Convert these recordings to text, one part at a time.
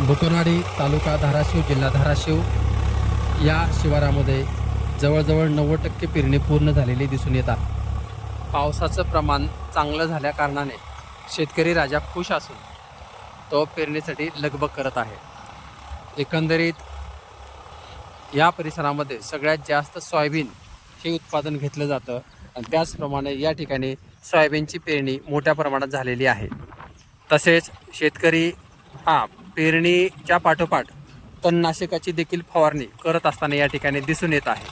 बुकरवाडी तालुका धाराशिव जिल्हा धाराशिव या शिवारामध्ये जवळजवळ 90% पेरणी पूर्ण झालेली दिसून येतात। पावसाचं प्रमाण चांगलं झाल्या कारणाने शेतकरी राजा खुश असून तो पेरणीसाठी लगबग करत आहे। एकंदरीत या परिसरामध्ये सगळ्यात जास्त सोयाबीन हे उत्पादन घेतलं जातं आणि त्याचप्रमाणे या ठिकाणी सोयाबीनची पेरणी मोठ्या प्रमाणात झालेली आहे। तसेच शेतकरी पेरणीच्या पाठोपाठ तणनाशकाची देखील फवारणी करत असताना या ठिकाणी दिसून येत आहे।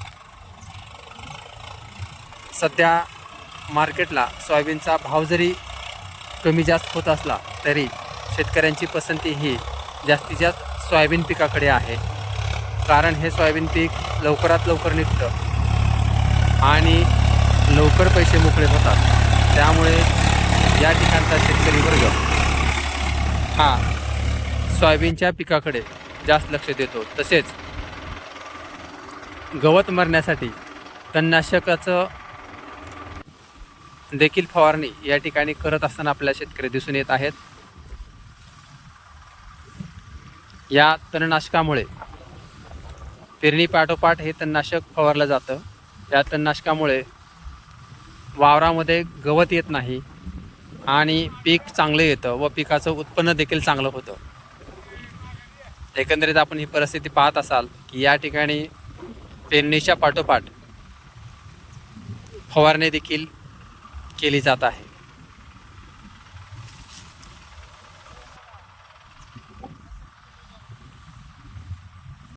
सध्या मार्केटला सोयाबीनचा भाव जरी कमी जास्त होत असला तरी शेतकऱ्यांची पसंती ही जास्तीत जास्त सोयाबीन पिकाकडे आहे। कारण हे सोयाबीन पीक लवकरात लवकर निघतं आणि लवकर पैसे मोकळे होतात। त्यामुळे या ठिकाणचा शेतकरी वर्ग हा सोयाबीनच्या पिकाकडे जास्त लक्ष देतो। तसेच गवत मरण्यासाठी तणनाशकाचं देखील फवारणी या ठिकाणी करत असताना आपल्याला शेतकरी दिसून येत आहेत। या तणनाशकामुळे पेरणी पाठोपाठ हे तणनाशक फवारलं जातं। या तणनाशकामुळे वावरामध्ये गवत येत नाही आणि पीक चांगलं येतं व पिकाचं उत्पन्न देखील चांगलं होतं। एकंदरीत आपण ही परिस्थिती पाहत असाल की या ठिकाणी पेरणीच्या पाठोपाठ फवारणी देखील केली जात आहे।